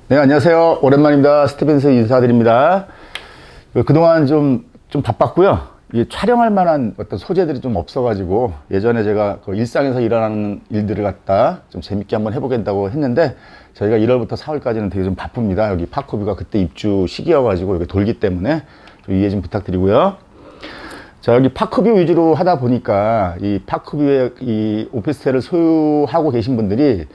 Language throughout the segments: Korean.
네, 안녕하세요. 오랜만입니다. 스티븐스 인사드립니다. 그동안 좀 바빴고요. 이 촬영할 만한 어떤 소재들이 좀 없어가지고 예전에 제가 그 일상에서 일어나는 일들을 갖다 좀 재밌게 한번 해보겠다고 했는데 저희가 1월부터 4월까지는 되게 좀 바쁩니다. 여기 파크뷰가 그때 입주 시기여가지고 여기 돌기 때문에 좀 이해 좀 부탁드리고요. 자, 여기 파크뷰 위주로 하다 보니까 이 파크뷰의 이 오피스텔을 소유하고 계신 분들이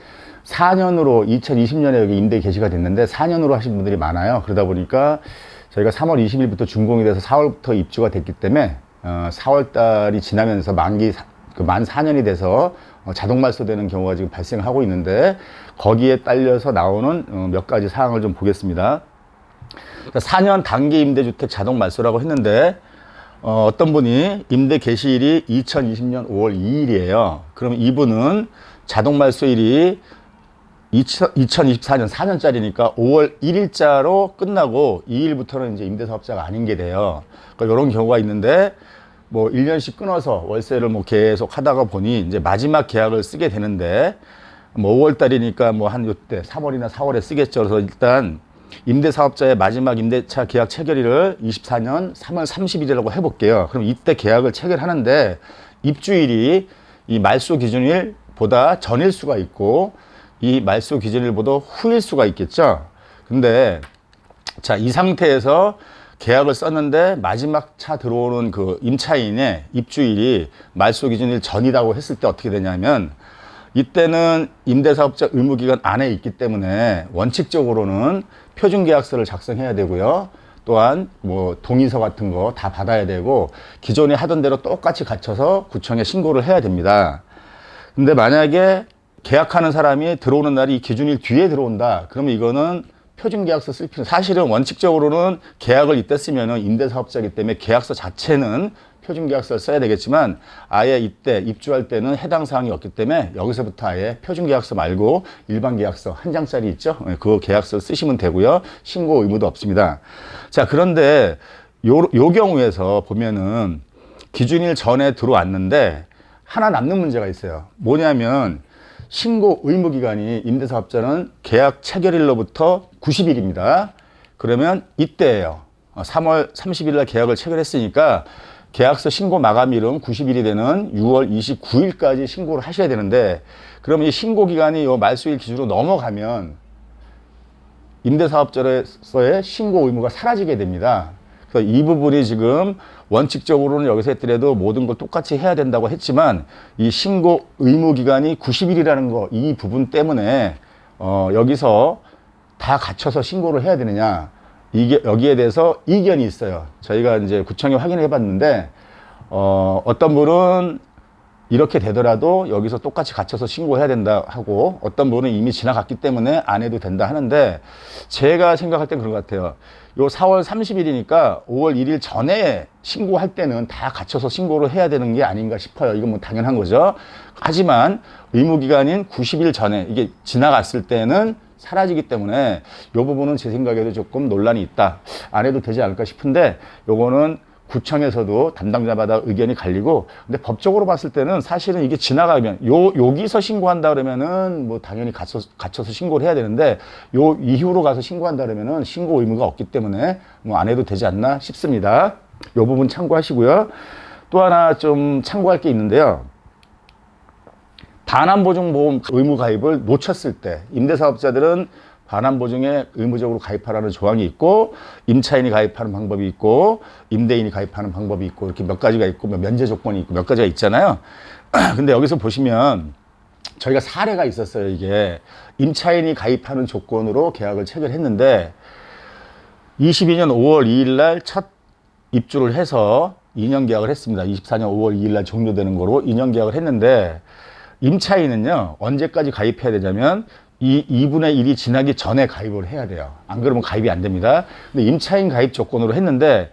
4년으로 2020년에 여기 임대 개시가 됐는데 4년으로 하신 분들이 많아요. 그러다 보니까 저희가 3월 20일부터 준공이 돼서 4월부터 입주가 됐기 때문에 4월 달이 지나면서 만 4년이 돼서 자동 말소되는 경우가 지금 발생하고 있는데 거기에 딸려서 나오는 몇 가지 사항을 좀 보겠습니다. 4년 단기 임대주택 자동 말소라고 했는데 어떤 분이 임대 개시일이 2020년 5월 2일이에요. 그럼 이분은 자동 말소일이 2024년 4년짜리니까 5월 1일자로 끝나고 2일부터는 이제 임대사업자가 아닌 게 돼요. 그러니까 이런 경우가 있는데 뭐 1년씩 끊어서 월세를 뭐 계속 하다가 보니 이제 마지막 계약을 쓰게 되는데 뭐 5월 달이니까 뭐 한 요때 3월이나 4월에 쓰겠죠. 그래서 일단 임대사업자의 마지막 임대차 계약 체결일을 24년 3월 30일이라고 해볼게요. 그럼 이때 계약을 체결하는데 입주일이 이 말소 기준일보다 전일 수가 있고 이 말소 기준일보다 후일 수가 있겠죠. 근데 자, 이 상태에서 계약을 썼는데 마지막 차 들어오는 그 임차인의 입주일이 말소 기준일 전이라고 했을 때 어떻게 되냐면 이때는 임대사업자 의무기간 안에 있기 때문에 원칙적으로는 표준계약서를 작성해야 되고요. 또한 뭐 동의서 같은 거 다 받아야 되고 기존에 하던 대로 똑같이 갖춰서 구청에 신고를 해야 됩니다. 근데 만약에 계약하는 사람이 들어오는 날이 이 기준일 뒤에 들어온다. 그러면 이거는 표준계약서 쓸 필요, 사실은 원칙적으로는 계약을 이때 쓰면은 임대사업자이기 때문에 계약서 자체는 표준계약서를 써야 되겠지만 아예 이때 입주할 때는 해당 사항이 없기 때문에 여기서부터 아예 표준계약서 말고 일반계약서 한 장짜리 있죠. 그 계약서를 쓰시면 되고요. 신고 의무도 없습니다. 자, 그런데 요 경우에서 보면은 기준일 전에 들어왔는데 하나 남는 문제가 있어요. 뭐냐면 신고 의무 기간이 임대사업자는 계약 체결일로부터 90일입니다. 그러면 이때예요. 3월 30일 날 계약을 체결했으니까 계약서 신고 마감일은 90일이 되는 6월 29일까지 신고를 하셔야 되는데 그러면 이 신고 기간이 요 말소일 기준으로 넘어가면 임대사업자로서의 신고 의무가 사라지게 됩니다. 그래서 이 부분이 지금 원칙적으로는 여기서 했더라도 모든 걸 똑같이 해야 된다고 했지만 이 신고 의무 기간이 90일이라는 거, 이 부분 때문에 여기서 다 갖춰서 신고를 해야 되느냐, 이게 여기에 대해서 이견이 있어요. 저희가 이제 구청에 확인해 봤는데 어떤 분은 이렇게 되더라도 여기서 똑같이 갖춰서 신고해야 된다 하고 어떤 분은 이미 지나갔기 때문에 안 해도 된다 하는데 제가 생각할 땐 그런 것 같아요. 요 4월 30일이니까 5월 1일 전에 신고할 때는 다 갖춰서 신고를 해야 되는 게 아닌가 싶어요. 이건 뭐 당연한 거죠. 하지만 의무기간인 90일 전에 이게 지나갔을 때는 사라지기 때문에 요 부분은 제 생각에도 조금 논란이 있다. 안 해도 되지 않을까 싶은데 요거는 구청에서도 담당자마다 의견이 갈리고 근데 법적으로 봤을 때는 사실은 이게 지나가면 여기서 신고한다 그러면은 뭐 당연히 갖춰서 신고를 해야 되는데 요 이후로 가서 신고한다 그러면은 신고 의무가 없기 때문에 뭐 안 해도 되지 않나 싶습니다. 요 부분 참고하시고요. 또 하나 좀 참고할 게 있는데요. 반환보증보험 의무 가입을 놓쳤을 때 임대사업자들은 반환보증에 의무적으로 가입하라는 조항이 있고 임차인이 가입하는 방법이 있고 임대인이 가입하는 방법이 있고 이렇게 몇 가지가 있고 면제 조건이 있고 몇 가지가 있잖아요. 근데 여기서 보시면 저희가 사례가 있었어요. 이게 임차인이 가입하는 조건으로 계약을 체결했는데 22년 5월 2일 날 첫 입주를 해서 2년 계약을 했습니다. 24년 5월 2일 날 종료되는 거로 2년 계약을 했는데 임차인은요 언제까지 가입해야 되냐면 이 2분의 1이 지나기 전에 가입을 해야 돼요. 안 그러면 가입이 안 됩니다. 근데 임차인 가입 조건으로 했는데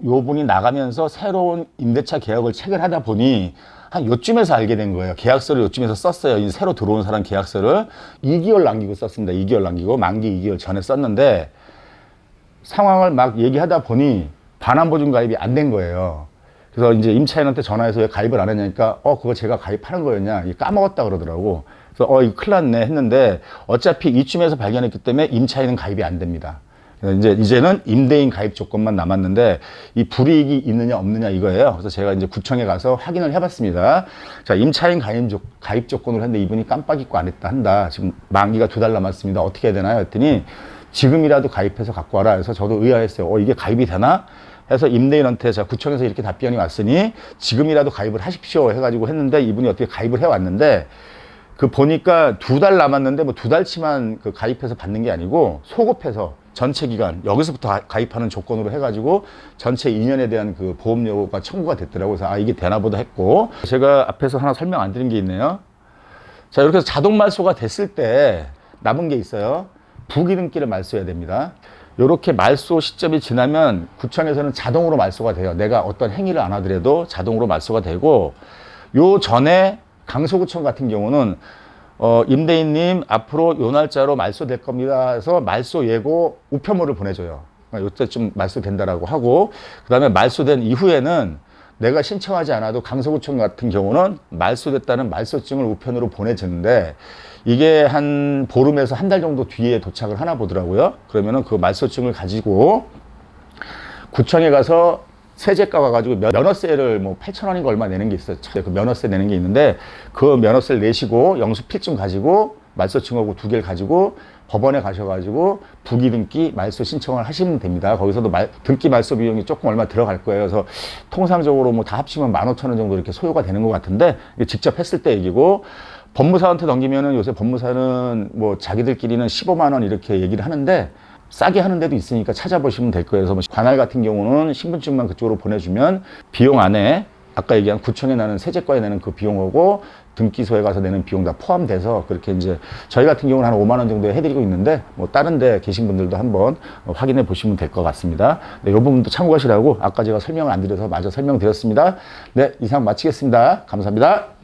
요 분이 나가면서 새로운 임대차 계약을 체결하다 보니 한 요쯤에서 알게 된 거예요. 계약서를 요쯤에서 썼어요. 이 새로 들어온 사람 계약서를 2개월 남기고 썼습니다. 2개월 남기고 만기 2개월 전에 썼는데 상황을 막 얘기하다 보니 반환보증 가입이 안 된 거예요. 그래서 이제 임차인한테 전화해서 왜 가입을 안 했냐니까 그거 제가 가입하는 거였냐, 까먹었다 그러더라고. 그래서 이거 큰일 났네 했는데 어차피 이쯤에서 발견했기 때문에 임차인은 가입이 안 됩니다. 이제는 임대인 가입 조건만 남았는데 이 불이익이 있느냐 없느냐 이거예요. 그래서 제가 이제 구청에 가서 확인을 해봤습니다. 자, 임차인 가입 조건으로 했는데 이분이 깜빡 잊고 안 했다 한다. 지금 만기가 2달 남았습니다. 어떻게 해야 되나요? 했더니 지금이라도 가입해서 갖고 와라. 그래서 저도 의아했어요. 이게 가입이 되나? 해서 임대인한테 자, 구청에서 이렇게 답변이 왔으니 지금이라도 가입을 하십시오 해가지고 했는데 이분이 어떻게 가입을 해왔는데 그 보니까 2달 남았는데 뭐 2달치만 그 가입해서 받는 게 아니고 소급해서 전체 기간 여기서부터 가입하는 조건으로 해가지고 전체 2년에 대한 그 보험료가 청구가 됐더라고요. 그래서 이게 되나 보다 했고 제가 앞에서 하나 설명 안 드린 게 있네요. 자, 이렇게 해서 자동 말소가 됐을 때 남은 게 있어요. 부기등기를 말소해야 됩니다. 이렇게 말소 시점이 지나면 구청에서는 자동으로 말소가 돼요. 내가 어떤 행위를 안 하더라도 자동으로 말소가 되고 요 전에 강서구청 같은 경우는 임대인님 앞으로 요 날짜로 말소될 겁니다 해서 말소 예고 우편물을 보내줘요. 요때쯤 말소된다라고 하고 그다음에 말소된 이후에는 내가 신청하지 않아도 강서구청 같은 경우는 말소됐다는 말소증을 우편으로 보내주는데 이게 한 보름에서 한 달 정도 뒤에 도착을 하나 보더라고요. 그러면은 그 말소증을 가지고 구청에 가서 세제과 가가지고 면허세를 뭐 8,000원인가 얼마 내는 게 있어요. 그 면허세 내는 게 있는데 그 면허세를 내시고 영수필증 가지고 말소증하고 2개를 가지고 법원에 가셔가지고 부기등기 말소 신청을 하시면 됩니다. 거기서도 등기 말소 비용이 조금 얼마 들어갈 거예요. 그래서 통상적으로 뭐 다 합치면 15,000원 정도 이렇게 소요가 되는 것 같은데 직접 했을 때 얘기고 법무사한테 넘기면은 요새 법무사는 뭐 자기들끼리는 15만 원 이렇게 얘기를 하는데 싸게 하는 데도 있으니까 찾아보시면 될 거예요. 그래서 관할 같은 경우는 신분증만 그쪽으로 보내주면 비용 안에 아까 얘기한 구청에 나는 세제과에 내는 그 비용하고 등기소에 가서 내는 비용 다 포함돼서 그렇게 이제 저희 같은 경우는 한 5만 원 정도 해드리고 있는데 뭐 다른 데 계신 분들도 한번 확인해 보시면 될 것 같습니다. 네, 이 부분도 참고하시라고 아까 제가 설명을 안 드려서 마저 설명드렸습니다. 네, 이상 마치겠습니다. 감사합니다.